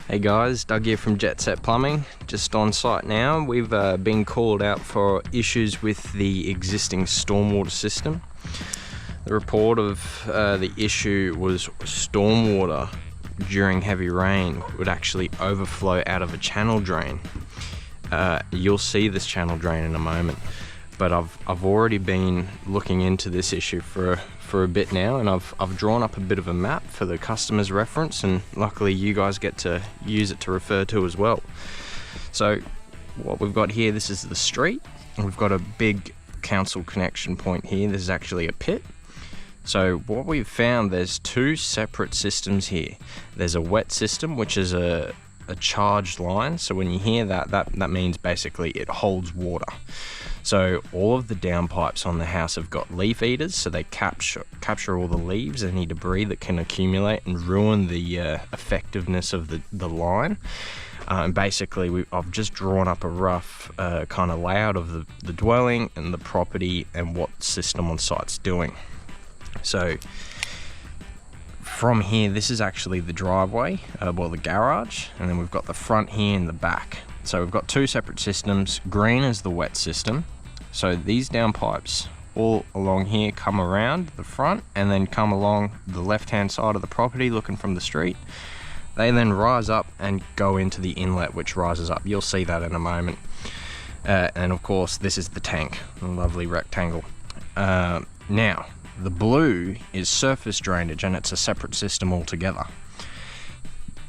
Hey guys, Doug here from Jetset Plumbing, just on site now. We've been called out for issues with the existing stormwater system. The report of the issue was stormwater during heavy rain would actually overflow out of a channel drain. You'll see this channel drain in a moment, but I've already been looking into this issue for a bit now, and I've drawn up a bit of a map for the customer's reference, and luckily you guys get to use it to refer to as well. So what we've got here, this is the street, and we've got a big council connection point here. This is actually a pit. So what we've found, there's two separate systems here. There's a wet system, which is a charged line. So when you hear that means basically it holds water. So all of the downpipes on the house have got leaf eaters, so they capture all the leaves, any debris that can accumulate and ruin the effectiveness of the line. And basically I've just drawn up a rough kind of layout of the dwelling and the property and what system on site's doing. So from here, this is actually the driveway, well, the garage, and then we've got the front here and the back. So we've got two separate systems. Green is the wet system. So these downpipes all along here come around the front and then come along the left-hand side of the property looking from the street. They then rise up and go into the inlet, which rises up. You'll see that in a moment. And of course, this is the tank, a lovely rectangle. Now, the blue is surface drainage, and it's a separate system altogether.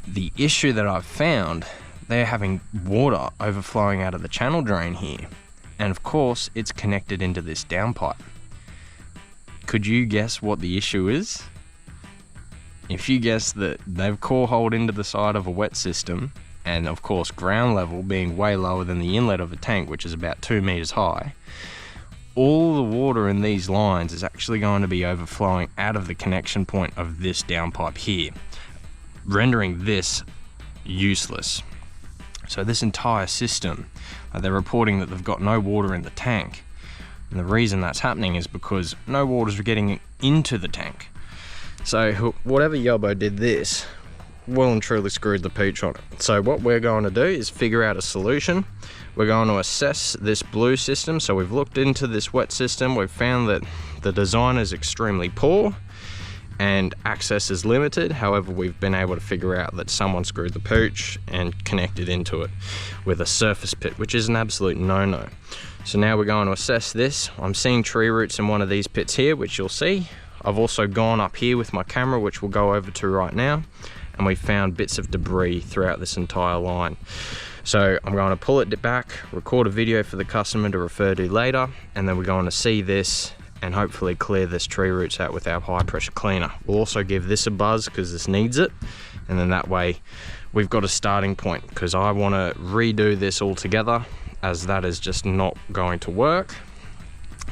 The issue that I've found, they're having water overflowing out of the channel drain here, and of course it's connected into this downpipe. Could you guess what the issue is? If you guess that they've core-holed into the side of a wet system, and of course ground level being way lower than the inlet of a tank, which is about 2 meters high, all the water in these lines is actually going to be overflowing out of the connection point of this downpipe here, rendering this useless. So this entire system, they're reporting that they've got no water in the tank, and the reason that's happening is because no water is getting into the tank. So whatever yobbo did this, well and truly screwed the pooch on it. So what we're going to do is figure out a solution. We're going to assess this blue system. So we've looked into this wet system. We've found that the design is extremely poor and access is limited. However, we've been able to figure out that someone screwed the pooch and connected into it with a surface pit, which is an absolute no-no. So now we're going to assess this. I'm seeing tree roots in one of these pits here, which you'll see. I've also gone up here with my camera, which we'll go over to right now, and we found bits of debris throughout this entire line. So I'm going to pull it back, record a video for the customer to refer to later, and then we're going to see this and hopefully clear this tree roots out with our high pressure cleaner. We'll also give this a buzz because this needs it, and then that way we've got a starting point, because I want to redo this all together, as that is just not going to work,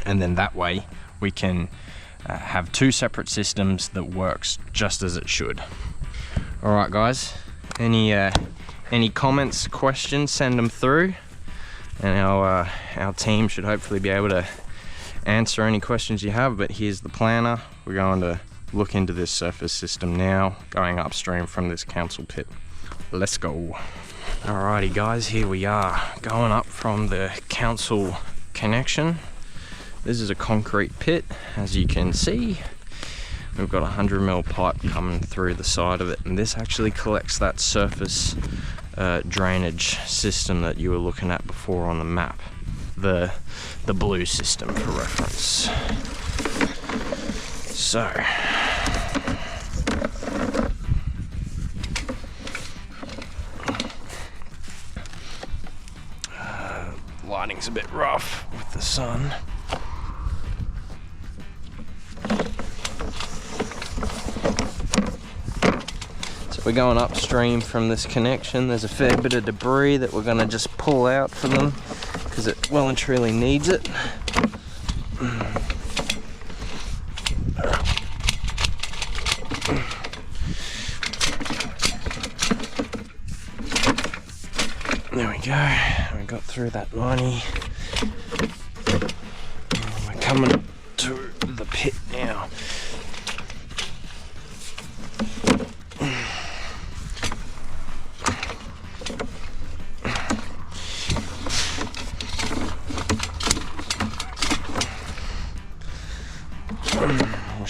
and then that way we can have two separate systems that works just as it should. All right guys, any comments, questions, send them through, and our team should hopefully be able to answer any questions you have. But here's the planner. We're going to look into this surface system now, going upstream from this council pit. Let's go. Alrighty guys, here we are, going up from the council connection. This is a concrete pit, as you can see. We've got a 100mm pipe coming through the side of it, and this actually collects that surface drainage system that you were looking at before on the map, the blue system for reference. So lighting's a bit rough with the sun. We're going upstream from this connection. There's a fair bit of debris that we're going to just pull out for them, because it well and truly needs it. There we go. We got through that 90. We're coming to the pit now.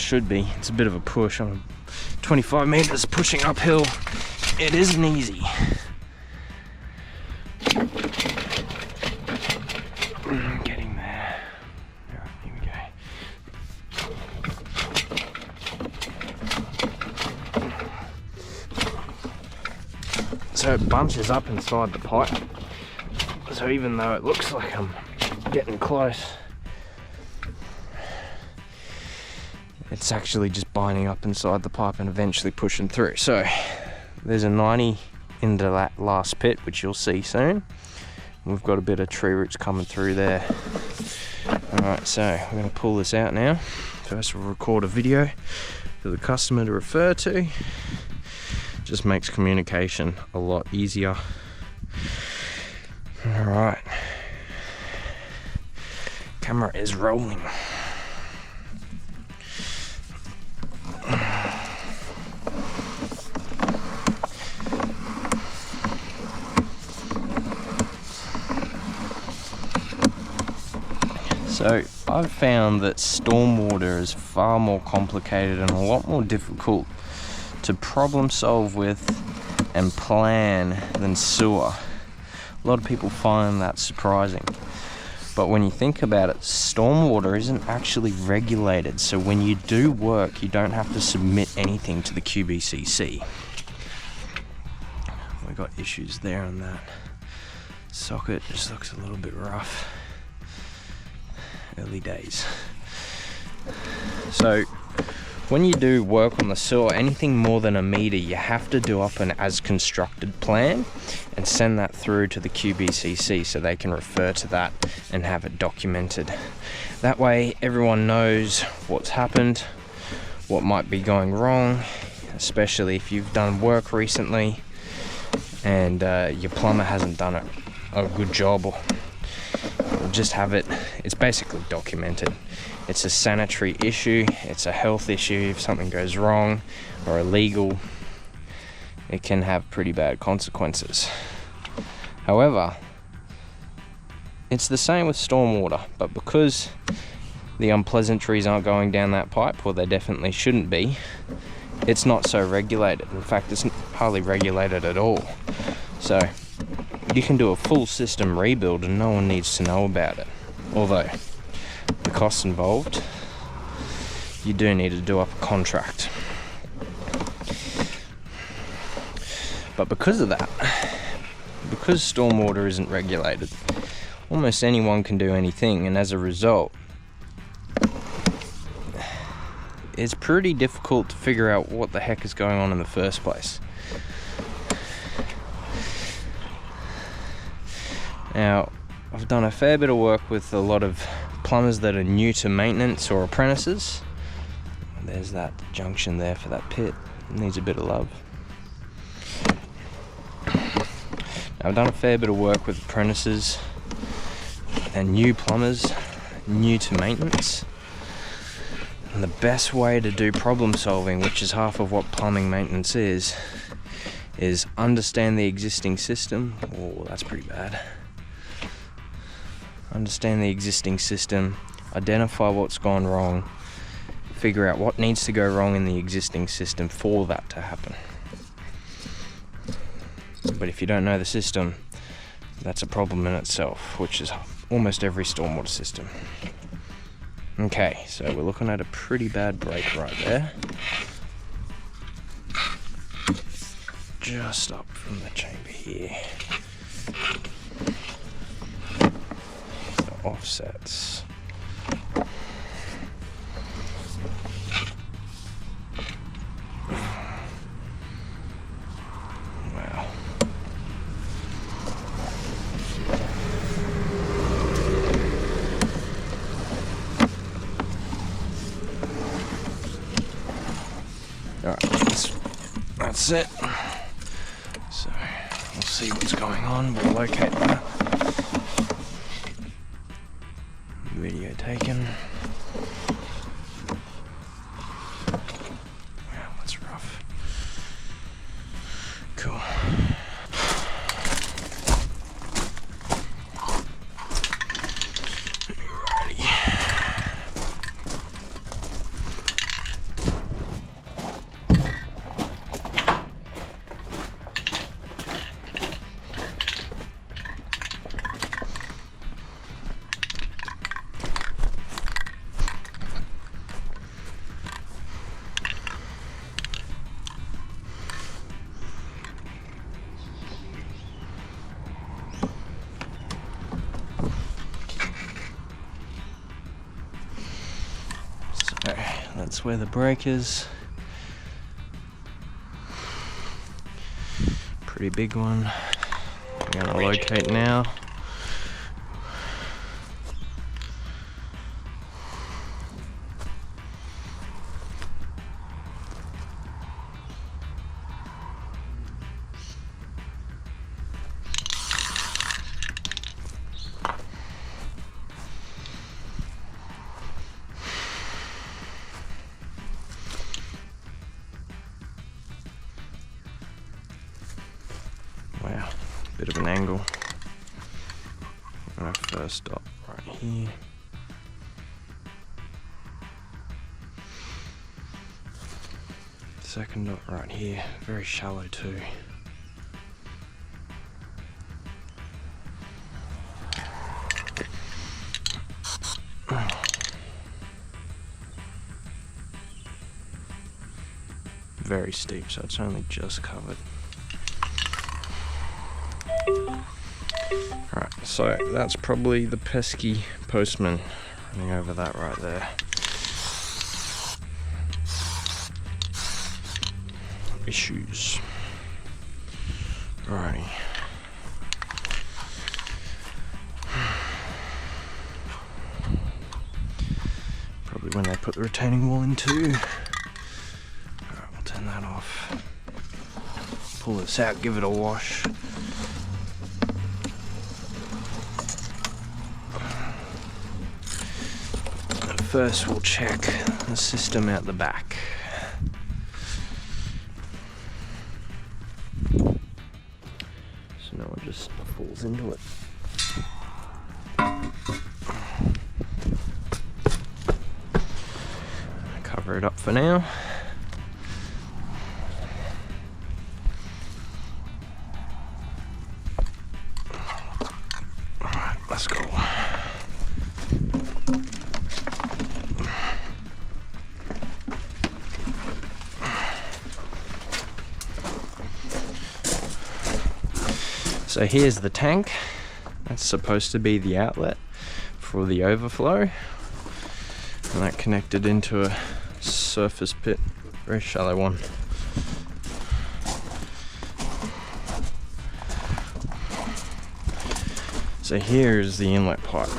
should be. It's a bit of a push. I'm 25 meters pushing uphill. It isn't easy. Getting there. Alright, here we go. So it bunches up inside the pipe. So even though it looks like I'm getting close, it's actually just binding up inside the pipe and eventually pushing through. So there's a 90 into that last pit, which you'll see soon. We've got a bit of tree roots coming through there. Alright, so we're going to pull this out now. First we'll record a video for the customer to refer to. Just makes communication a lot easier. Alright. Camera is rolling. So I've found that stormwater is far more complicated and a lot more difficult to problem solve with and plan than sewer. A lot of people find that surprising. But when you think about it, stormwater isn't actually regulated. So when you do work, you don't have to submit anything to the QBCC. We've got issues there on that socket. Just looks a little bit rough. Early days. So when you do work on the sewer, anything more than a meter, you have to do up an as constructed plan and send that through to the QBCC so they can refer to that and have it documented. That way everyone knows what's happened, what might be going wrong, especially if you've done work recently and your plumber hasn't done a good job, or just have it. It's basically documented. It's a sanitary issue, it's a health issue. If something goes wrong or illegal, it can have pretty bad consequences. However, it's the same with stormwater, but because the unpleasantries aren't going down that pipe, or they definitely shouldn't be, it's not so regulated. In fact, it's hardly regulated at all. So you can do a full system rebuild and no one needs to know about it. Although the costs involved, you do need to do up a contract. But because of that, because stormwater isn't regulated, almost anyone can do anything, and as a result, it's pretty difficult to figure out what the heck is going on in the first place. Now, I've done a fair bit of work with a lot of plumbers that are new to maintenance or apprentices. There's that junction there for that pit. It needs a bit of love. Now, I've done a fair bit of work with apprentices and new plumbers, new to maintenance. And the best way to do problem solving, which is half of what plumbing maintenance is understand the existing system. Oh, that's pretty bad. Understand the existing system, identify what's gone wrong, figure out what needs to go wrong in the existing system for that to happen. But if you don't know the system, that's a problem in itself, which is almost every stormwater system. Okay, so we're looking at a pretty bad break right there. Just up from the chamber here. Offsets. Wow. Alright, that's it. So we'll see what's going on. We'll locate that. Video taken. Wow, that's rough. Cool. Alrighty. that's where the break is. Pretty big one. I'm going to locate now. Wow, bit of an angle. Our first dot right here. Second dot right here, very shallow too. Very steep, so it's only just covered. Right, so that's probably the pesky postman running over that right there. Issues. Alrighty. Probably when they put the retaining wall in too. Alright, we'll turn that off. Pull this out, give it a wash. First we'll check the system out the back. So no one just falls into it. Cover it up for now. Alright, let's go. So here's the tank. That's supposed to be the outlet for the overflow. And that connected into a surface pit, very shallow one. So here is the inlet pipe.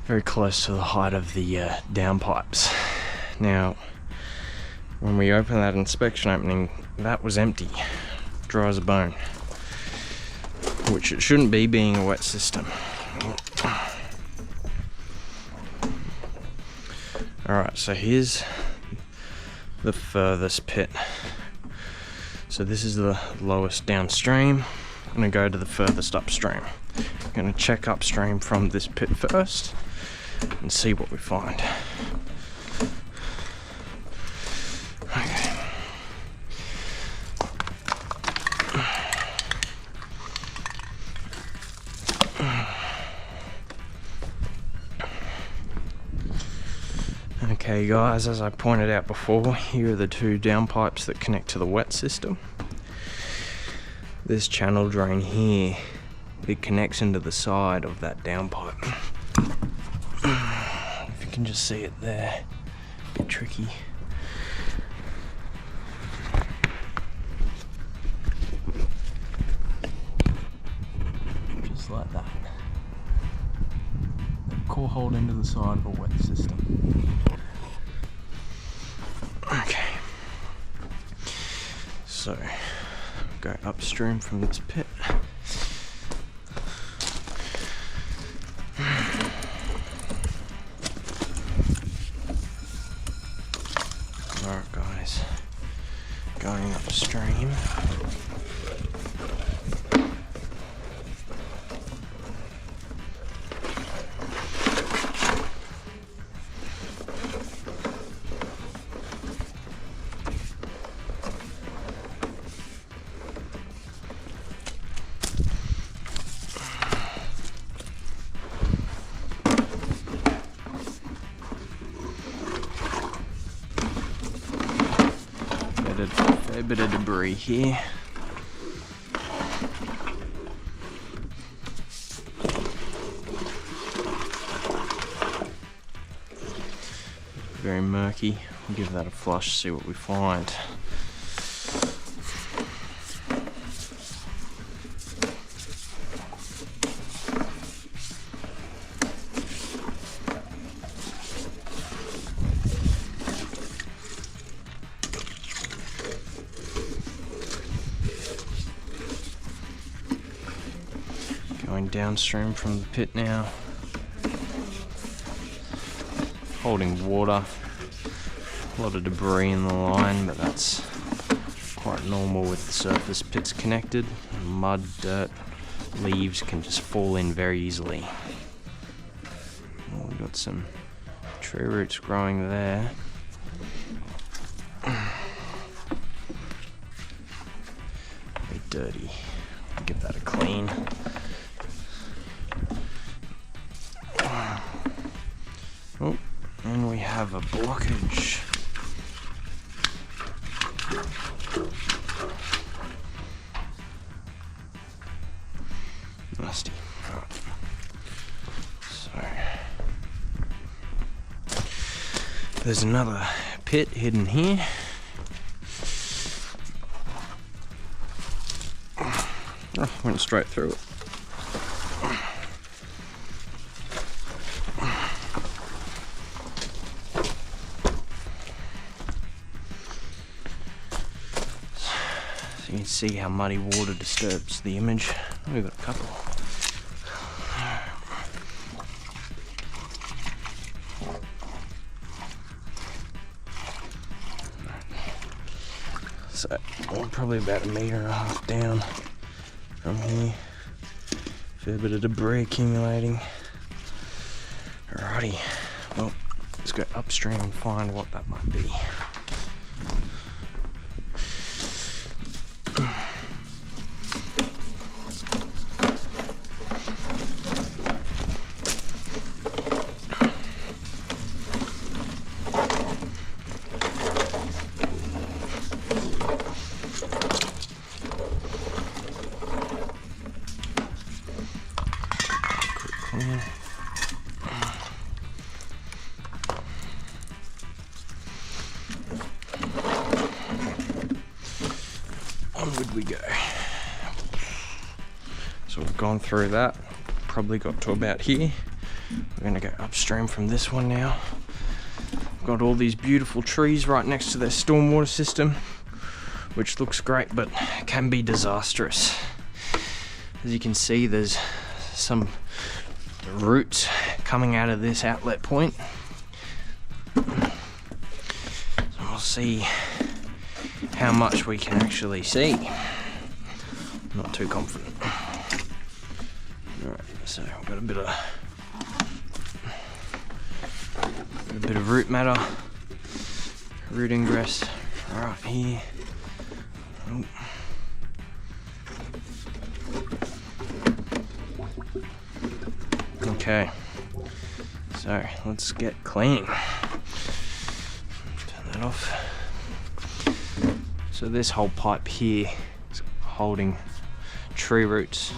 Very close to the height of the downpipes. Now, when we opened that inspection opening, that was empty. Dry as a bone, which it shouldn't be, being a wet system. Alright, so here's the furthest pit. So this is the lowest downstream. I'm going to go to the furthest upstream. I'm going to check upstream from this pit first and see what we find. Okay. Okay guys, as I pointed out before, here are the two downpipes that connect to the wet system. This channel drain here, it connects into the side of that downpipe. If you can just see it there, a bit tricky. Just like that. Core hold into the side of a wet system. Okay, so go upstream from this pit. Alright guys, going upstream. A bit of debris here. very murky. We'll give that a flush, see what we find. Going downstream from the pit now. Holding water. A lot of debris in the line, but that's quite normal with the surface pits connected. Mud, dirt, leaves can just fall in very easily. We've got some tree roots growing there. A bit dirty. Give that a clean. Oh, and we have a blockage. Nasty. Right. So there's another pit hidden here. Oh, went straight through it. So you can see how muddy water disturbs the image. We've got a couple. So we're probably about 1.5 meters down from here. Fair bit of debris accumulating. Alrighty, well, let's go upstream and find what that might be. Onward we go. So we've gone through that, probably got to about here. We're going to go upstream from this one now. We've got all these beautiful trees right next to their stormwater system, which looks great but can be disastrous. As you can see, there's some roots coming out of this outlet point. So we'll see how much we can actually see. Not too confident. Alright, so we've got a bit of root matter, root ingress right here. Oh. Okay, so let's get cleaning. Turn that off. So this whole pipe here is holding tree roots.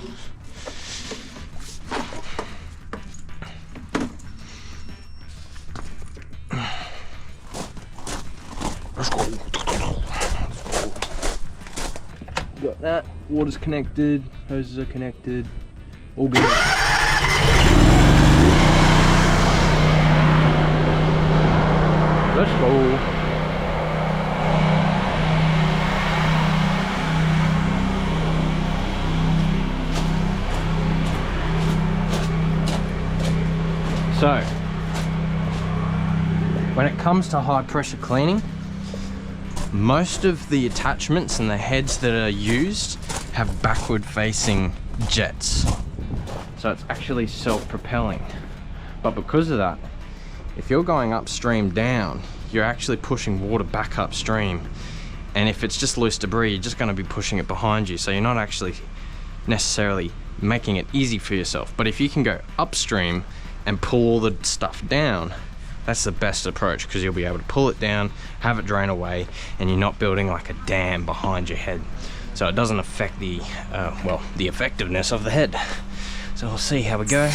Got that, water's connected, hoses are connected, all good. Let's go. So, when it comes to high pressure cleaning, most of the attachments and the heads that are used have backward facing jets. So it's actually self-propelling. But because of that, if you're going upstream down, you're actually pushing water back upstream. And if it's just loose debris, you're just going to be pushing it behind you. So you're not actually necessarily making it easy for yourself. But if you can go upstream and pull all the stuff down, that's the best approach, because you'll be able to pull it down, have it drain away, and you're not building like a dam behind your head. So it doesn't affect the, well, the effectiveness of the head. So we'll see how we go.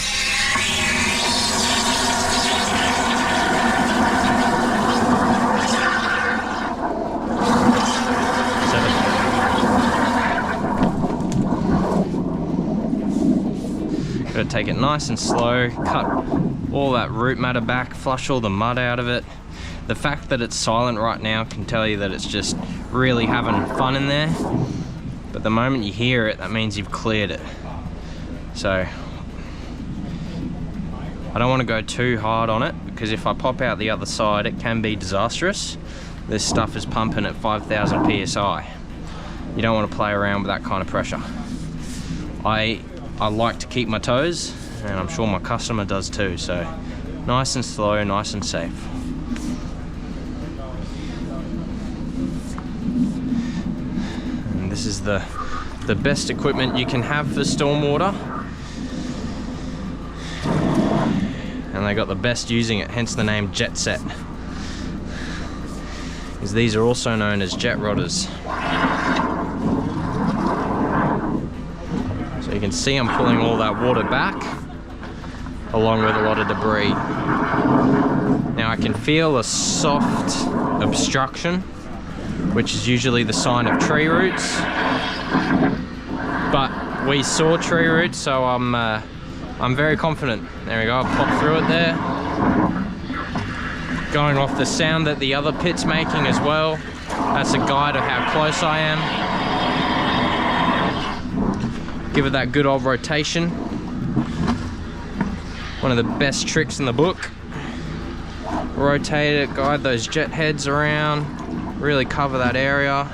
Gotta take it nice and slow, cut all that root matter back, flush all the mud out of it. The fact that it's silent right now can tell you that it's just really having fun in there. But the moment you hear it, that means you've cleared it. So I don't want to go too hard on it, because if I pop out the other side, it can be disastrous. This stuff is pumping at 5,000 PSI. You don't want to play around with that kind of pressure. I like to keep my toes, and I'm sure my customer does too, so nice and slow, nice and safe. And this is the best equipment you can have for stormwater. And they got the best using it, hence the name Jetset. Because these are also known as jet rodders. So you can see I'm pulling all that water back, along with a lot of debris. Now I can feel a soft obstruction, which is usually the sign of tree roots. But we saw tree roots, so I'm very confident. There we go, I'll pop through it there. Going off the sound that the other pit's making as well. That's a guide of how close I am. Give it that good old rotation. One of the best tricks in the book. Rotate it, guide those jet heads around, really cover that area.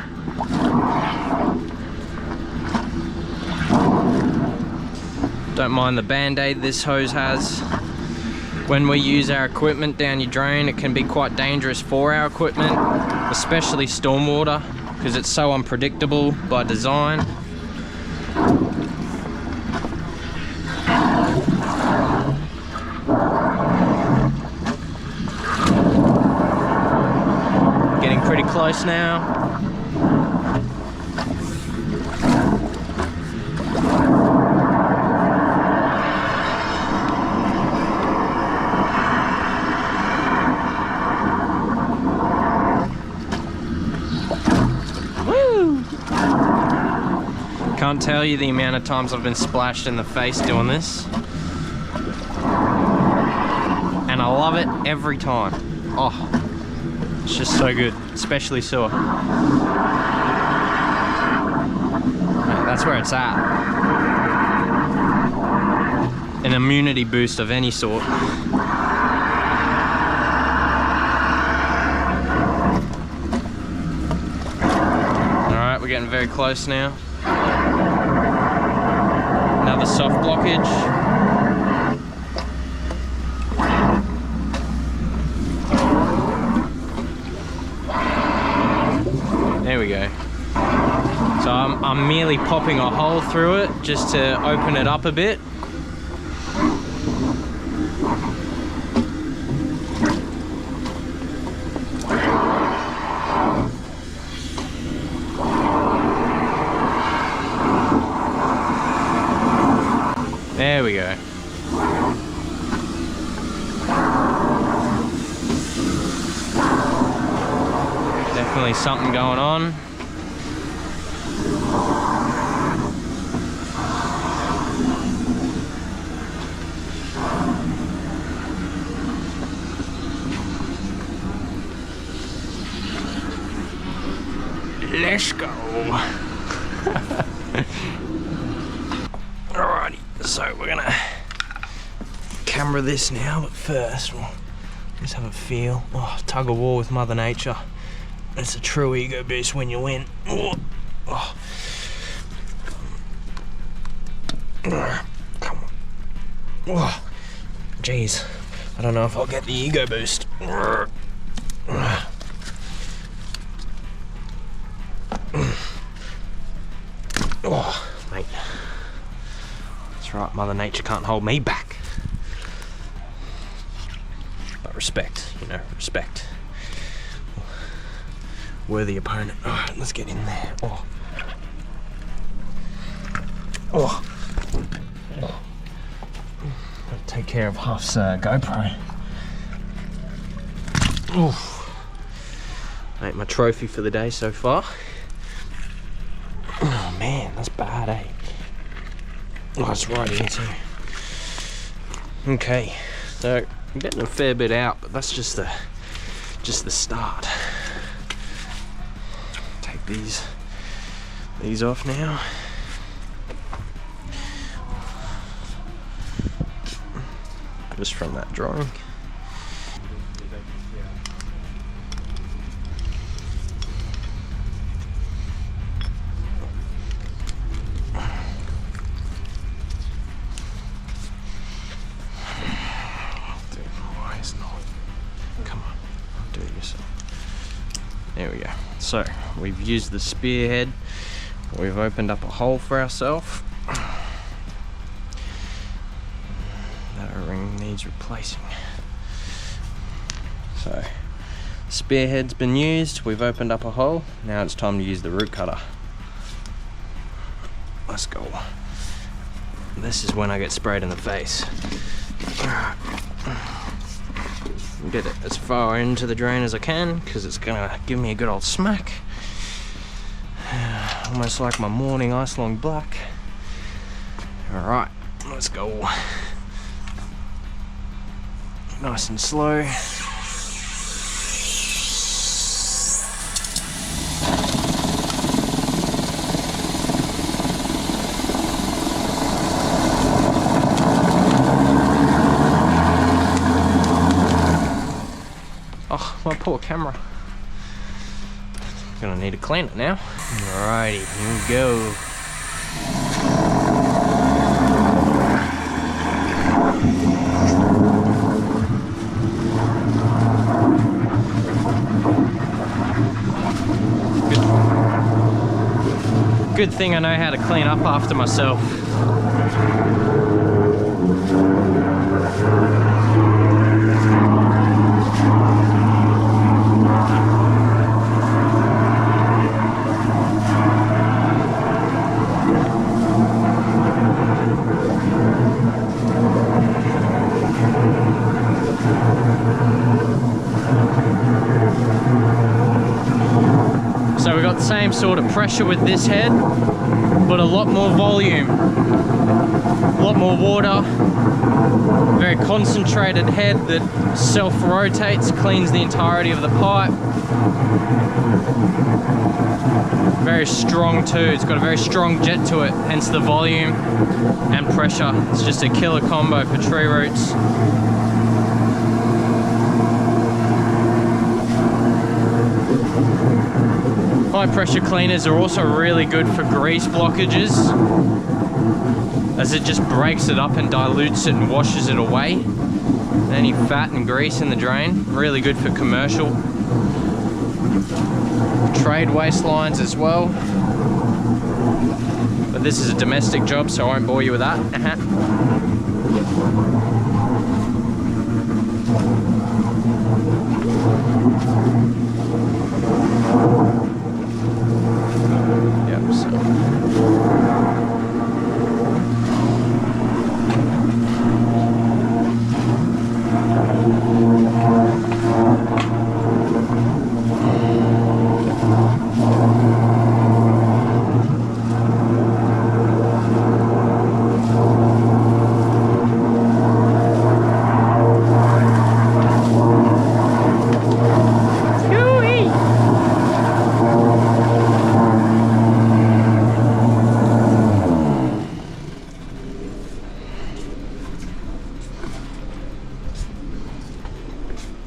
Don't mind the band-aid this hose has. When we use our equipment down your drain, it can be quite dangerous for our equipment, especially stormwater, because it's so unpredictable by design. Getting pretty close now. Can't tell you the amount of times I've been splashed in the face doing this. And I love it every time. Oh, it's just so good, especially sewer. Right, that's where it's at. An immunity boost of any sort. Alright, we're getting very close now. Another soft blockage. There we go. So I'm merely popping a hole through it just to open it up a bit. There we go. Definitely something going on. Let's go. Alrighty, so we're gonna camera this now, but first we'll just have a feel. Oh, tug of war with Mother Nature. It's a true ego boost when you win. Oh. Oh. Come on. Oh. Jeez, I don't know if I'll get the ego boost. Oh, mate. That's right, Mother Nature can't hold me back. But respect, you know, respect. Worthy opponent. Alright, let's get in there. Oh. Oh. Oh. Gotta take care of Huff's GoPro. Oof. Mate, my trophy for the day so far. Oh man, that's bad, eh? Oh, it's right here too. Okay, so I'm getting a fair bit out, but that's just the start. Take these off now. Just from that drawing. There we go. So we've used the spearhead. We've opened up a hole for ourselves. That ring needs replacing. So spearhead's been used. We've opened up a hole. Now it's time to use the root cutter. Let's go. This is when I get sprayed in the face. Get it as far into the drain as I can because it's gonna give me a good old smack. Almost like my morning ice long black. Alright, let's go. Nice and slow. Oh, my poor camera. Gonna need to clean it now. Alrighty, here we go. Good thing I know how to clean up after myself. So we got the same sort of pressure with this head, but a lot more volume, a lot more water, very concentrated head that self-rotates, cleans the entirety of the pipe. Very strong too, it's got a very strong jet to it, hence the volume and pressure. It's just a killer combo for tree roots. High pressure cleaners are also really good for grease blockages, as it just breaks it up and dilutes it and washes it away. Any fat and grease in the drain, really good for commercial. Trade waste lines as well. But this is a domestic job, so I won't bore you with that.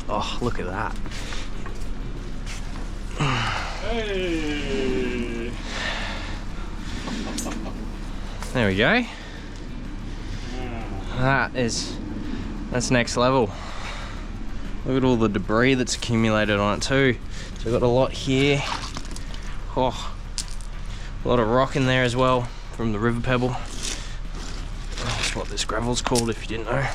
Oh, look at that. Hey. There we go. That's next level. Look at all the debris that's accumulated on it too. So we've got a lot here. Oh, a lot of rock in there as well from the river pebble. That's what this gravel's called if you didn't know.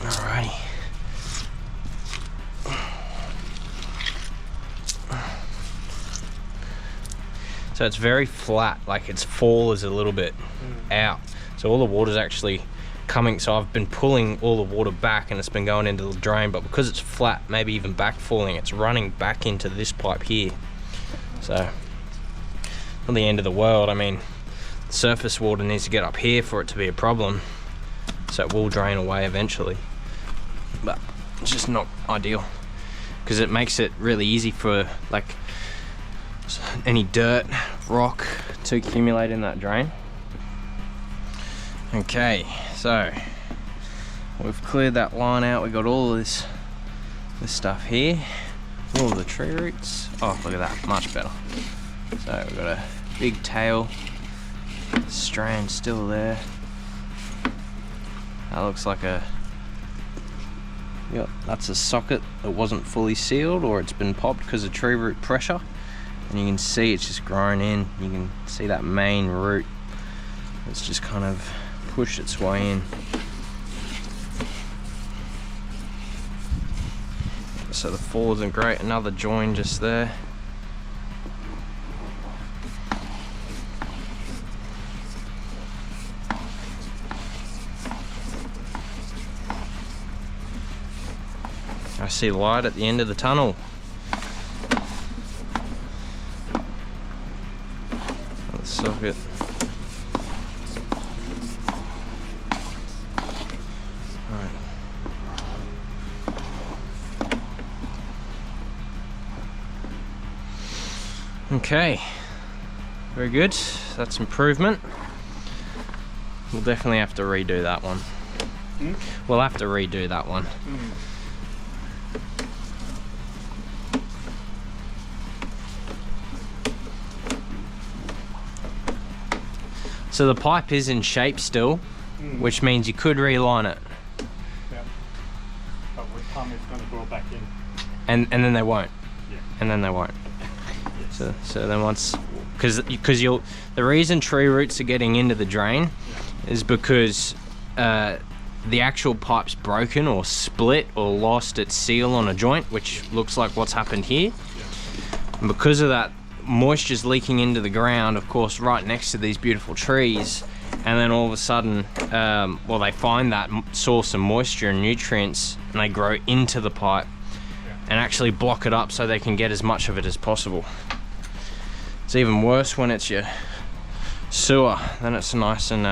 Alrighty. So it's very flat, like its fall is a little bit out. So all the water's actually coming, so I've been pulling all the water back and it's been going into the drain, but because it's flat, maybe even backfalling, it's running back into this pipe here. So not the end of the world. I mean, surface water needs to get up here for it to be a problem, so it will drain away eventually, but it's just not ideal because it makes it really easy for like any dirt, rock to accumulate in that drain. Okay, so we've cleared that line out. We've got all of this stuff here, all of the tree roots. Oh, look at that, much better. So we've got a big tail strand still there. That looks like a, yep, that's a socket that wasn't fully sealed, or it's been popped because of tree root pressure. And you can see it's just grown in. You can see that main root. It's just kind of pushed its way in. So the fall isn't great. Another join just there. I see light at the end of the tunnel. The socket. Right. Okay, very good. That's improvement. We'll definitely have to redo that one. We'll have to redo that one. So the pipe is in shape still, which means you could reline it. Yeah. But with time it's going to go back in. And then they won't. Yeah. And then they won't. Yes. So then once, because you'll, the reason tree roots are getting into the drain is because the actual pipe's broken or split or lost its seal on a joint, which looks like what's happened here. Yeah. And because of that, moisture's leaking into the ground, of course, right next to these beautiful trees, and then all of a sudden, well, they find that source of moisture and nutrients, and they grow into the pipe and actually block it up so they can get as much of it as possible. It's even worse when it's your sewer, then it's nice and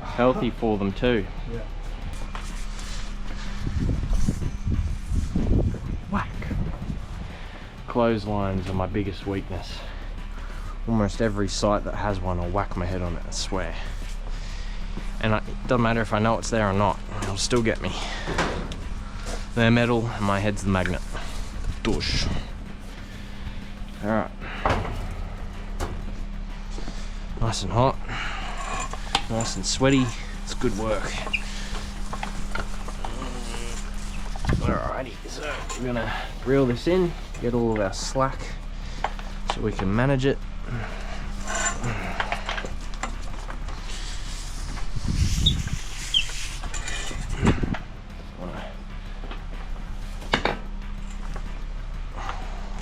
healthy for them too. Yeah. Whack. Clotheslines are my biggest weakness. Almost every site that has one, I'll whack my head on it, I swear. And it doesn't matter if I know it's there or not, it'll still get me. They're metal and my head's the magnet. Douche. Alright. Nice and hot. Nice and sweaty. It's good work. Alrighty, so we're gonna reel this in, get all of our slack so we can manage it.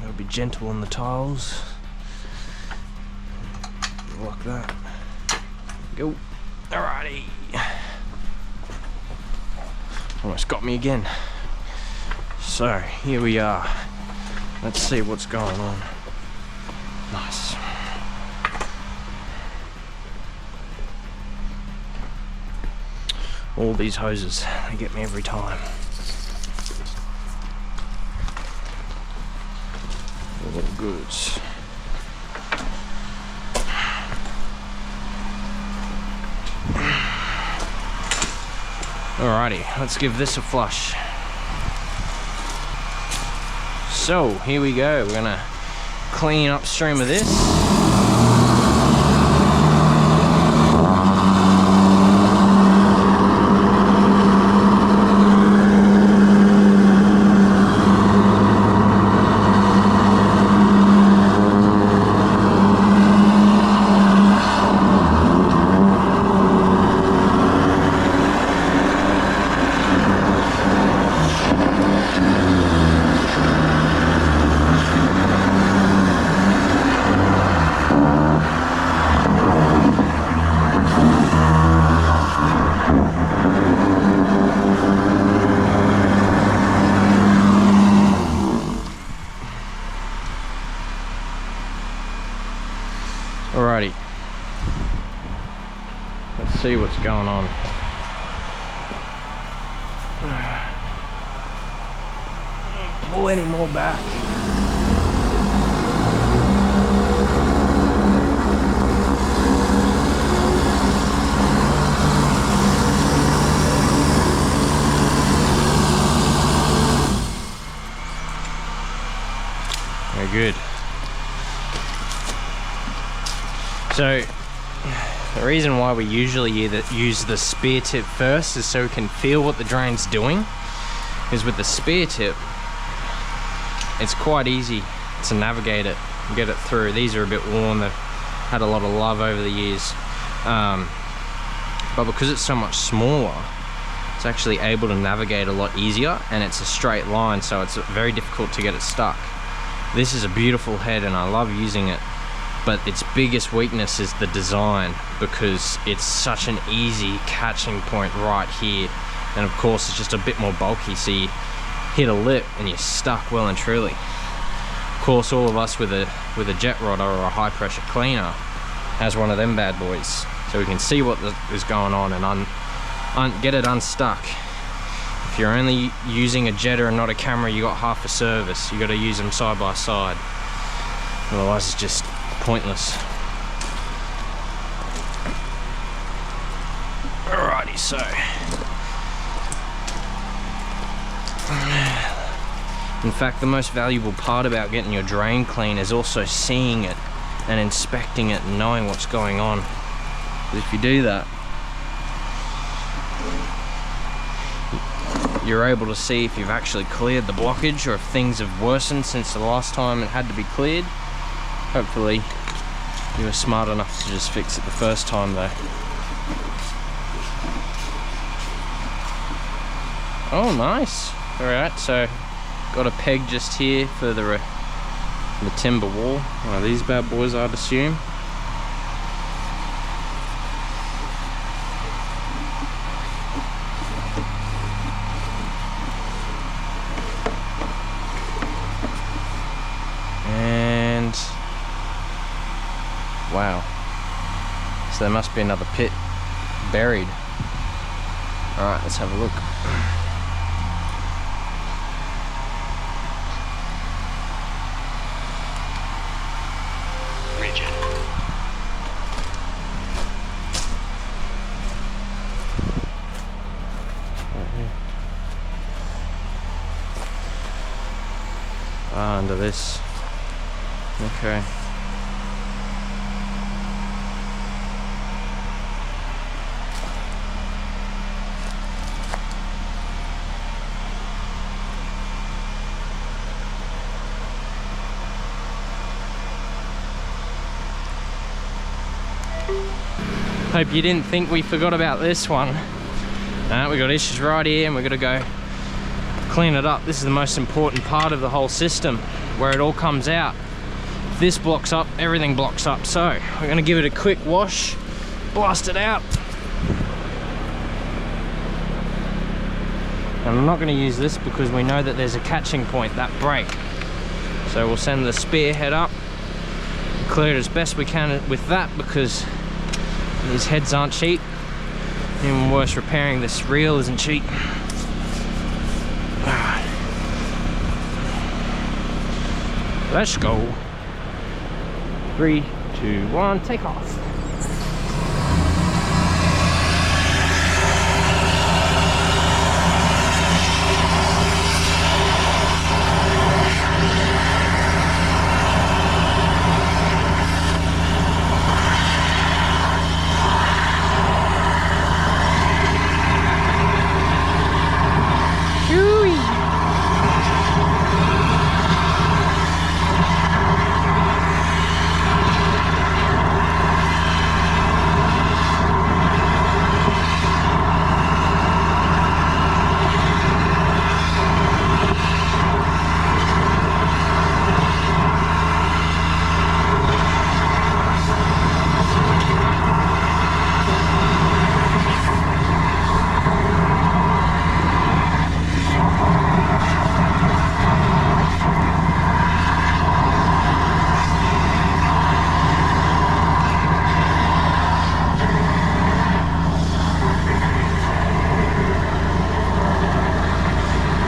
Gotta be gentle on the tiles. Like that. Go. Alrighty. Almost got me again. So here we are. Let's see what's going on. Nice. All these hoses, they get me every time. All goods. Alrighty, let's give this a flush. So here we go, we're gonna clean upstream of this. going on. Pull any more back. Very good. So the reason why we usually use the spear tip first is so we can feel what the drain's doing. Is with the spear tip, it's quite easy to navigate it and get it through. These are a bit worn, they've had a lot of love over the years. But because it's so much smaller, it's actually able to navigate a lot easier, and it's a straight line, so it's very difficult to get it stuck. This is a beautiful head and I love using it, but its biggest weakness is the design, because it's such an easy catching point right here. And of course it's just a bit more bulky, so you hit a lip and you're stuck well and truly. Of course, all of us with a jet rodder or a high pressure cleaner has one of them bad boys, so we can see what is going on and get it unstuck. If you're only using a jetter and not a camera, you got half a service. You got to use them side by side, otherwise it's just pointless. Alrighty, so in fact, the most valuable part about getting your drain clean is also seeing it and inspecting it and knowing what's going on. Because if you do that, you're able to see if you've actually cleared the blockage or if things have worsened since the last time it had to be cleared. Hopefully you were smart enough to just fix it the first time though. Oh, nice. Alright, so got a peg just here for the timber wall. One of these bad boys, I'd assume. And wow, so there must be another pit buried. Alright, let's have a look. Under this. Okay. Hope you didn't think we forgot about this one. We got issues right here and we're gonna go clean it up. This is the most important part of the whole system, where it all comes out. If this blocks up, everything blocks up. So we're gonna give it a quick wash, blast it out. And I'm not gonna use this because we know that there's a catching point, that break. So we'll send the spearhead up, clear it as best we can with that, because these heads aren't cheap. Even worse, repairing this reel isn't cheap. Let's go. 3, 2, 1, take off.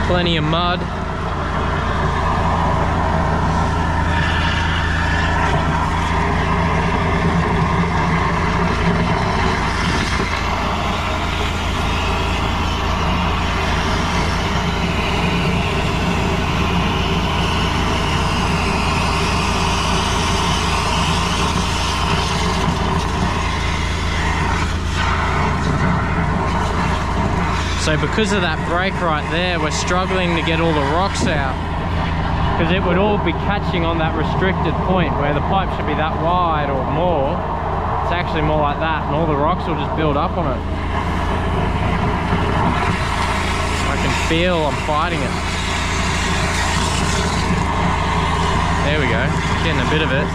Plenty of mud. So because of that break right there, we're struggling to get all the rocks out, because it would all be catching on that restricted point where the pipe should be that wide or more. It's actually more like that, and all the rocks will just build up on it. I can feel I'm fighting it. There we go, getting a bit of it.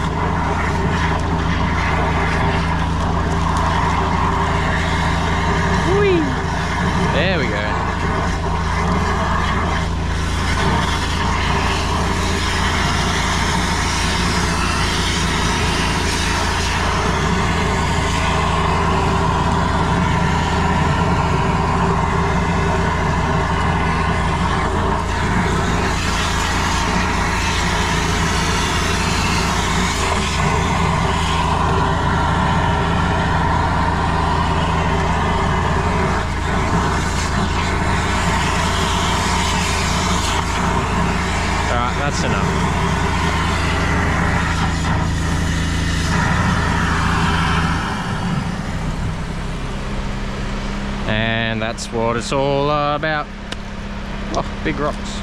Whee! There we go. That's enough. And that's what it's all about. Oh, big rocks.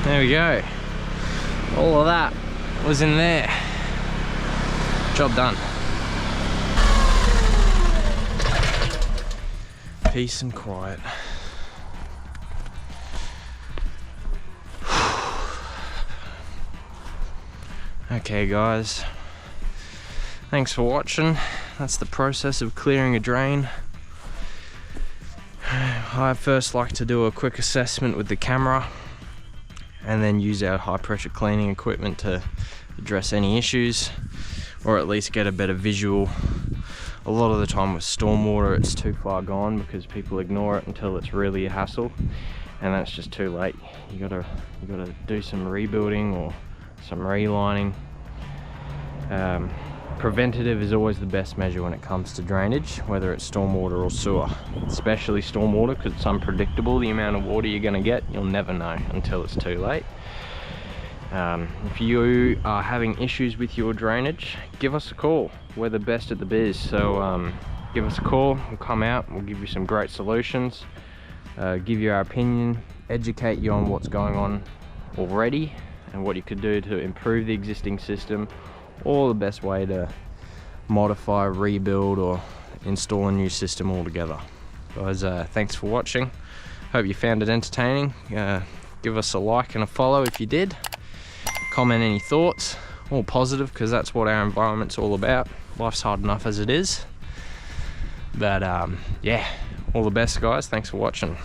There we go. All of that was in there. Job done. Peace and quiet. Okay guys, thanks for watching. That's the process of clearing a drain. I first like to do a quick assessment with the camera and then use our high pressure cleaning equipment to address any issues, or at least get a better visual. A lot of the time with stormwater it's too far gone because people ignore it until it's really a hassle, and that's just too late. You gotta do some rebuilding or some relining. Preventative is always the best measure when it comes to drainage, whether it's stormwater or sewer, especially stormwater, because it's unpredictable. The amount of water you're going to get, you'll never know until it's too late. If you are having issues with your drainage, give us a call. We're the best at the biz, so give us a call. We'll come out, we'll give you some great solutions, give you our opinion, educate you on what's going on already and what you could do to improve the existing system, or the best way to modify, rebuild, or install a new system altogether. Guys, thanks for watching. Hope you found it entertaining. Give us a like and a follow if you did. Comment any thoughts, all positive, because that's what our environment's all about. Life's hard enough as it is. But yeah, all the best guys, thanks for watching.